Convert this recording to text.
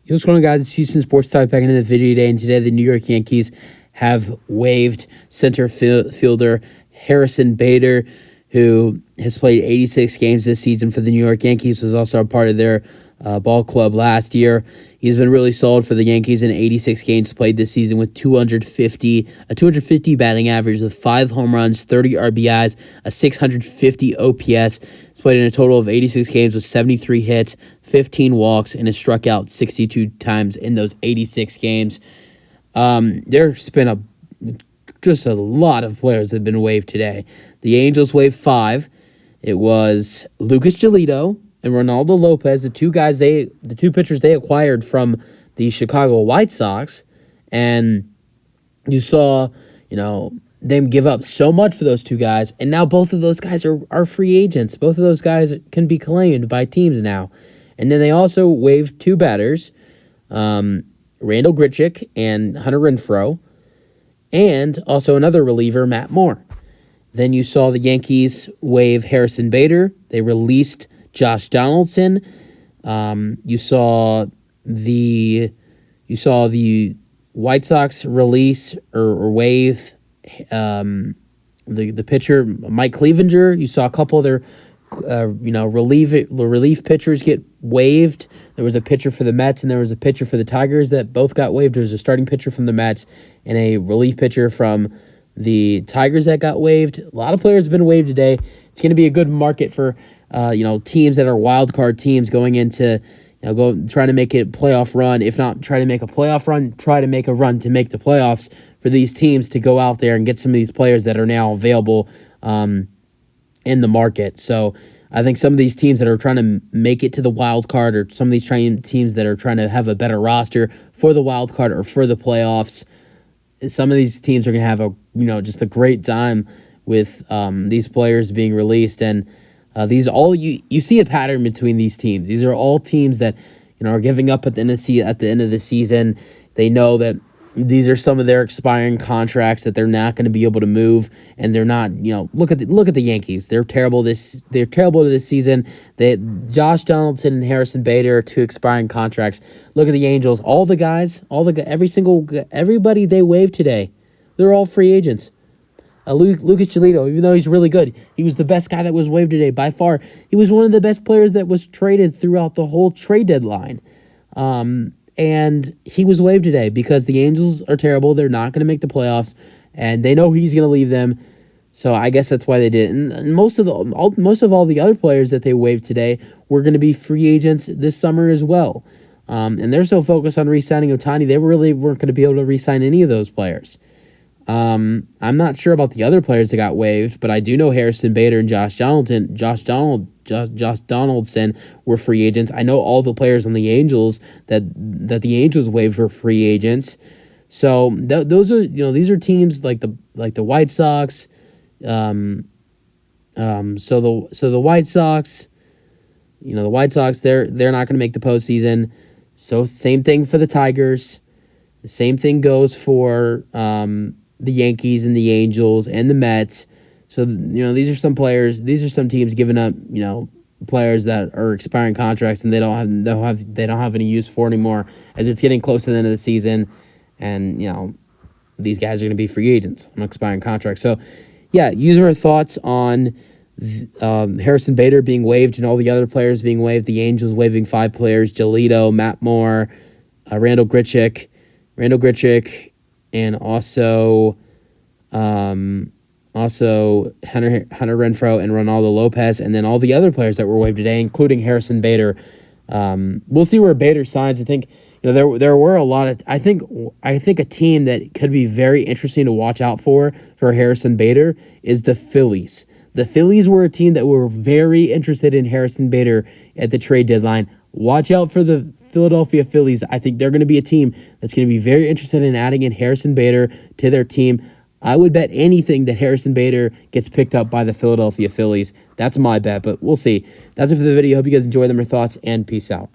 Yo, what's going on, guys? It's Houston Sports Talk back into the video today, and today the New York Yankees have waived center fielder Harrison Bader, who has played 86 games this season for the New York Yankees, was also a part of their ball club last year. He's been really solid for the Yankees in 86 games played this season with 250 batting average with 5 home runs, 30 RBIs, a 650 OPS. He's played in a total of 86 games with 73 hits, 15 walks, and has struck out 62 times in those 86 games. There's been just a lot of players that have been waived today. The Angels waived 5. It was Lucas Giolito and Ronaldo Lopez, the two pitchers they acquired from the Chicago White Sox, and you saw, them give up so much for those two guys, and now both of those guys are free agents. Both of those guys can be claimed by teams now. And then they also waived 2 batters, Randall Grichuk and Hunter Renfroe, and also another reliever, Matt Moore. Then you saw the Yankees waive Harrison Bader. They released Josh Donaldson. You saw the White Sox release or waive the pitcher Mike Clevenger. You saw a couple of their relief pitchers get waived. There was a pitcher for the Mets and there was a pitcher for the Tigers that both got waived. There was a starting pitcher from the Mets and a relief pitcher from the Tigers that got waived. A lot of players have been waived today. It's going to be a good market for teams that are wild card teams going into trying to make a playoff run. If not try to make a playoff run, try to make a run to make the playoffs for these teams to go out there and get some of these players that are now available in the market. So I think some of these teams that are trying to make it to the wild card, or some of these teams that are trying to have a better roster for the wild card or for the playoffs, some of these teams are going to have just a great time with these players being released. And these all you see a pattern between these teams. These are all teams that are giving up at the end of the season. They know that these are some of their expiring contracts that they're not going to be able to move, and they're not. Look at the Yankees. They're terrible They're terrible this season. Josh Donaldson and Harrison Bader are 2 expiring contracts. Look at the Angels. Everybody they waived today, they're all free agents. Lucas Giolito, even though he's really good, he was the best guy that was waived today by far. He was one of the best players that was traded throughout the whole trade deadline. And he was waived today because the Angels are terrible. They're not going to make the playoffs, and they know he's going to leave them. So I guess that's why they did it. And most of all the other players that they waived today were going to be free agents this summer as well. And they're so focused on re-signing Ohtani, they really weren't going to be able to re-sign any of those players. I'm not sure about the other players that got waived, but I do know Harrison Bader and Josh Donaldson were free agents. I know all the players on the Angels that the Angels waived were free agents. So those are these are teams like the White Sox. So the White Sox, the White Sox they're not going to make the postseason. So same thing for the Tigers. The same thing goes for the Yankees and the Angels and the Mets. So these are some players. These are some teams giving up players that are expiring contracts and they don't have any use for anymore as it's getting close to the end of the season, and these guys are going to be free agents on expiring contracts. So yeah, user thoughts on Harrison Bader being waived and all the other players being waived. The Angels waiving 5 players: Giolito, Matt Moore, Randall Grichuk, and also Hunter Renfroe and Ronaldo Lopez, and then all the other players that were waived today, including Harrison Bader. We'll see where Bader signs. I think there were a lot of. I think a team that could be very interesting to watch out for Harrison Bader is the Phillies. The Phillies were a team that were very interested in Harrison Bader at the trade deadline. Watch out for the Philadelphia Phillies. I think they're going to be a team that's going to be very interested in adding in Harrison Bader to their team. I would bet anything that Harrison Bader gets picked up by the Philadelphia Phillies. That's my bet, but we'll see. That's it for the video. Hope you guys enjoy them, your thoughts, and peace out.